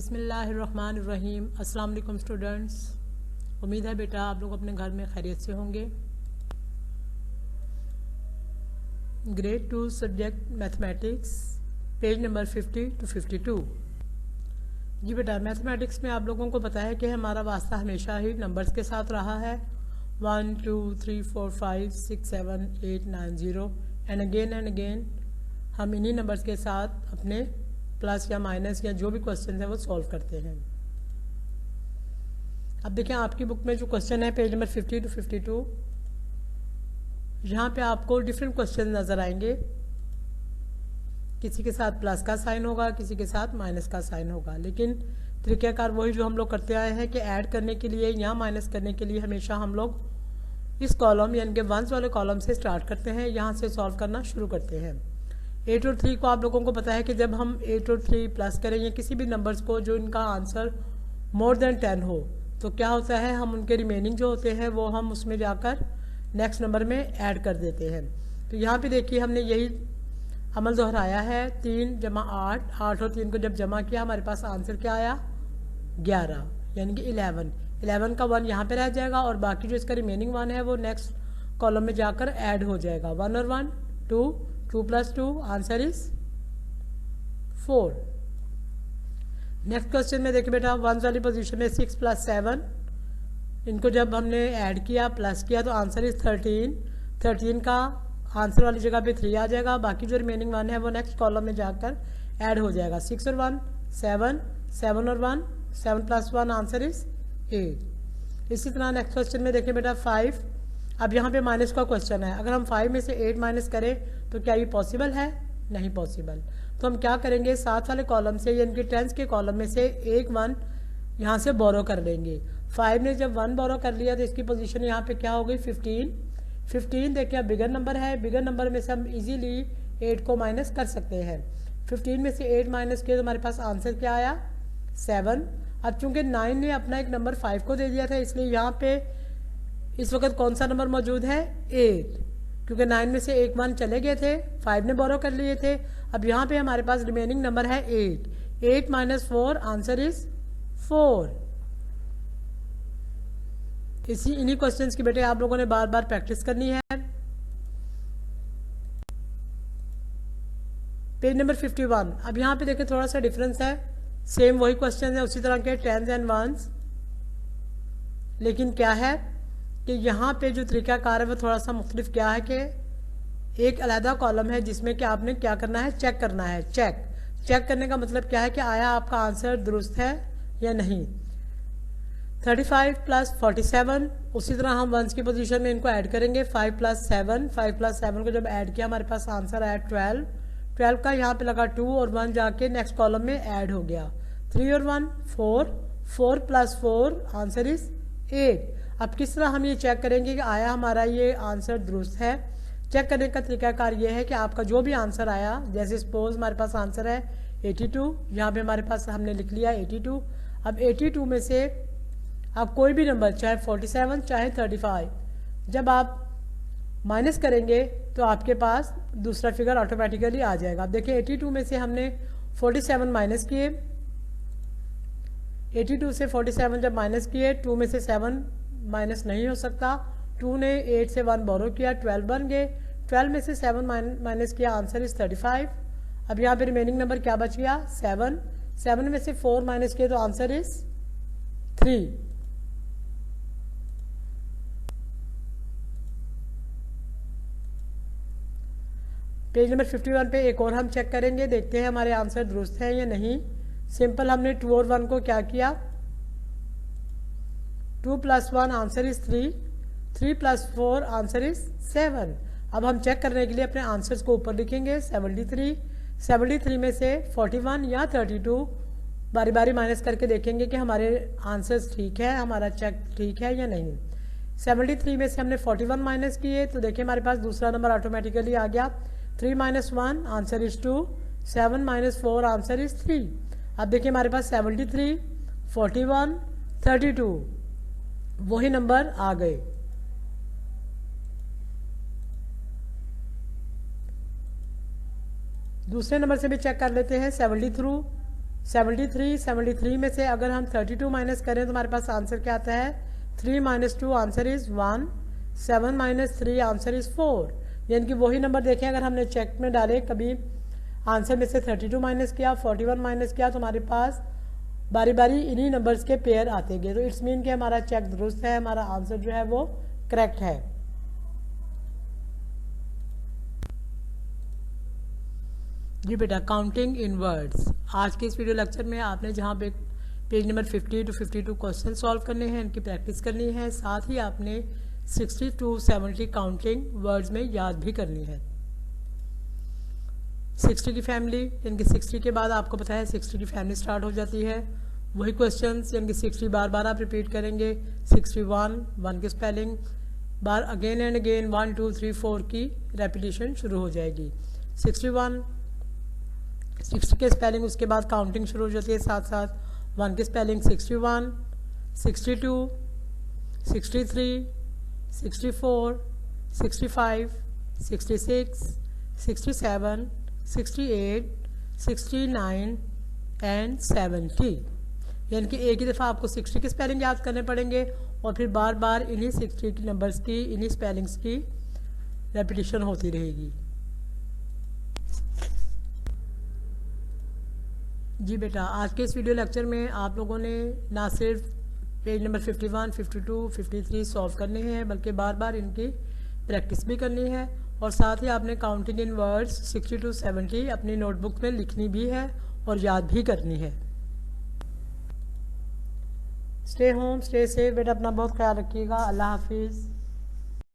बिस्मिल्लाहिर्रहमानिर्रहीम। अस्सलाम वालेकुम स्टूडेंट्स। उम्मीद है बेटा आप लोग अपने घर में खैरियत से होंगे। Grade 2 subject mathematics, page number 50 to 52। जी बेटा, मैथमेटिक्स में आप लोगों को पता है कि हमारा वास्ता हमेशा ही नंबर्स के साथ रहा है। 1 2 3 4 5 6 7 8 9 0 एंड अगेन हम इन्हीं नंबर्स के साथ अपने प्लस या माइनस या जो भी क्वेश्चन है वो सॉल्व करते हैं। अब देखें आपकी बुक में जो क्वेश्चन है पेज नंबर 50 to 52, यहाँ पे आपको डिफरेंट क्वेश्चन नज़र आएंगे। किसी के साथ प्लस का साइन होगा, किसी के साथ माइनस का साइन होगा, लेकिन तरीक़ाकार वही जो हम लोग करते आए हैं कि ऐड करने के लिए या माइनस करने के लिए हमेशा हम लोग इस कॉलम यानी कि वंस वाले कॉलम से स्टार्ट करते हैं, यहाँ से सॉल्व करना शुरू करते हैं। 8 और 3 को आप लोगों को पता है कि जब हम 8 और 3 प्लस करें या किसी भी नंबर्स को जो इनका आंसर मोर देन 10 हो तो क्या होता है, हम उनके रिमेनिंग जो होते हैं वो हम उसमें जाकर नेक्स्ट नंबर में ऐड कर देते हैं। तो यहाँ पे देखिए हमने यही अमल दोहराया है। 3 जमा 8, 8 और 3 को जब जमा किया हमारे पास आंसर क्या आया, 11 यानी कि 11 का 1 यहाँ पे रह जाएगा और बाकी जो इसका रिमेनिंग 1 है वो नेक्स्ट कॉलम में जाकर ऐड हो जाएगा। 1 और 1 2, 2 + 2 आंसर इज 4। नेक्स्ट क्वेश्चन में देखिए बेटा, वंस वाली पोजीशन में 6 + 7, इनको जब हमने ऐड किया प्लस किया तो आंसर इज 13। 13 का आंसर वाली जगह पे 3 आ जाएगा, बाकी जो रिमेनिंग 1 है वो नेक्स्ट कॉलम में जाकर ऐड हो जाएगा। 6 और 1 7, 7 और 1 7 + 1 आंसर इज 8। इसी तरह नेक्स्ट क्वेश्चन में देखिए बेटा 5। अब यहाँ पे माइनस का क्वेश्चन है, अगर हम 5 में से 8 माइनस करें तो क्या ये पॉसिबल है, नहीं पॉसिबल। तो हम क्या करेंगे, साथ वाले कॉलम से यानी कि टेंस के कॉलम में से एक 1 यहाँ से बोरो कर लेंगे। 5 ने जब 1 बोरो कर लिया तो इसकी पोजीशन यहाँ पे क्या हो गई, 15 देखिए अब बिगर नंबर है, बिगर नंबर में से हम इजीली 8 को माइनस कर सकते हैं। 15 में से 8 माइनस किया तो हमारे पास आंसर क्या आया, 7। अब चूंकि 9 ने अपना एक नंबर 5 को दे दिया था इसलिए यहाँ पे इस वक्त कौन सा नंबर मौजूद है, 8, क्योंकि 9 में से एक 1 चले गए थे, 5 ने बोरो कर लिए थे। अब यहाँ पे हमारे पास रिमेनिंग नंबर है 8। 8 - 4 आंसर इज 4। इन्हीं क्वेश्चंस की बेटे आप लोगों ने बार बार प्रैक्टिस करनी है। Page number 51। अब यहाँ पे देखिए थोड़ा सा डिफरेंस है, सेम वही क्वेश्चन है उसी तरह के 10s and 1s, लेकिन क्या है कि यहाँ पे जो तरीक़ाकार है वो थोड़ा सा मुख्तलिफ। क्या है कि एक अलहदा कॉलम है जिसमें कि आपने क्या करना है, चेक करना है। चेक करने का मतलब क्या है कि आया आपका आंसर दुरुस्त है या नहीं। 35 + 47, उसी तरह हम वंस की पोजीशन में इनको ऐड करेंगे। 5 + 7 को जब ऐड किया हमारे पास आंसर आया 12 का यहाँ पे लगा 2 और 1 जाके नेक्स्ट कॉलम में ऐड हो गया। 3 और 1 4 + 4 आंसर इज 8। अब किस तरह हम ये चेक करेंगे कि आया हमारा ये आंसर दुरुस्त है। चेक करने का तरीकाकार ये है कि आपका जो भी आंसर आया, जैसे सपोज हमारे पास आंसर है 82, यहाँ पे हमारे पास हमने लिख लिया 82। अब 82 में से आप कोई भी नंबर चाहे 47 चाहे 35 जब आप माइनस करेंगे तो आपके पास दूसरा फिगर ऑटोमेटिकली आ जाएगा। अब देखिए 82 में से हमने 47 माइनस किए, 82 से 47 जब माइनस किए, 2 में से 7 माइनस नहीं हो सकता, 2 ने 8 से 1 बोरो किया, 12 बन गए। 12 में से 7 माइनस किया, आंसर इज 35। अब यहाँ पे रिमेनिंग नंबर क्या बच गया, 7 में से 4 माइनस किया तो आंसर इज 3। पेज नंबर 51 पे एक और हम चेक करेंगे, देखते हैं हमारे आंसर दुरुस्त है या नहीं। सिंपल हमने 2 और 1 को क्या किया, 2 + 1 आंसर इज 3 + 4 आंसर इज 7। अब हम चेक करने के लिए अपने आंसर्स को ऊपर लिखेंगे। 73 में से 41 या 32 बारी बारी माइनस करके देखेंगे कि हमारे आंसर्स ठीक है, हमारा चेक ठीक है या नहीं। 73 में से हमने 41 माइनस किए तो देखिए हमारे पास दूसरा नंबर ऑटोमेटिकली आ गया। 3 - 1 आंसर इज 2, 7 - 4 आंसर इज 3। अब देखिए हमारे पास 73, 41, 32 वही नंबर आ गए। दूसरे नंबर से भी चेक कर लेते हैं। 73 में से अगर हम 32 माइनस करें तो हमारे पास आंसर क्या आता है, 3 - 2 आंसर इज़ 1, 7 - 3 आंसर इज़ 4। यानी कि वही नंबर देखें, अगर हमने चेक में डाले कभी आंसर में से 32 माइनस किया, 41 माइनस किया, तो हमारे पास बारी बारी इन्हीं नंबर्स के पेयर आते गए। तो इट्स मीन कि हमारा चेक दुरुस्त है, हमारा आंसर जो है वो करेक्ट है। जी बेटा, काउंटिंग इन वर्ड्स। आज के इस वीडियो लेक्चर में आपने जहाँ पे page number 50 to 52 question solve करने हैं, इनकी प्रैक्टिस करनी है, साथ ही आपने 60 to 70 काउंटिंग वर्ड्स में याद भी करनी है। 60 की फैमिली, यानी कि 60 के बाद आपको पता है 60 की फैमिली स्टार्ट हो जाती है। वही क्वेश्चंस यानी कि 60 बार बार आप रिपीट करेंगे। 61, 1 की spelling bar again and again 1 2 3 4 की रेपिटेशन शुरू हो जाएगी। 61, 60 के स्पेलिंग, उसके बाद काउंटिंग शुरू हो जाती है साथ साथ। 1 की स्पेलिंग 61, 62, 63, 64, 65, 66, 67, 68, 69 एंड 70। यानी कि एक ही दफ़ा आपको 60 की स्पेलिंग याद करने पड़ेंगे और फिर बार बार इन्हीं 60 की नंबर्स की, इन्हीं स्पेलिंग्स की रेपिटेशन होती रहेगी। जी बेटा, आज के इस वीडियो लेक्चर में आप लोगों ने ना सिर्फ पेज नंबर 51, 52, 53 सॉल्व करने हैं, बल्कि बार बार इनकी प्रैक्टिस भी करनी है और साथ ही आपने काउंटिंग इन वर्ड्स 60 to 70 अपनी नोटबुक में लिखनी भी है और याद भी करनी है। स्टे होम, स्टे सेफ बेटा, अपना बहुत ख्याल रखिएगा। अल्लाह हाफिज़।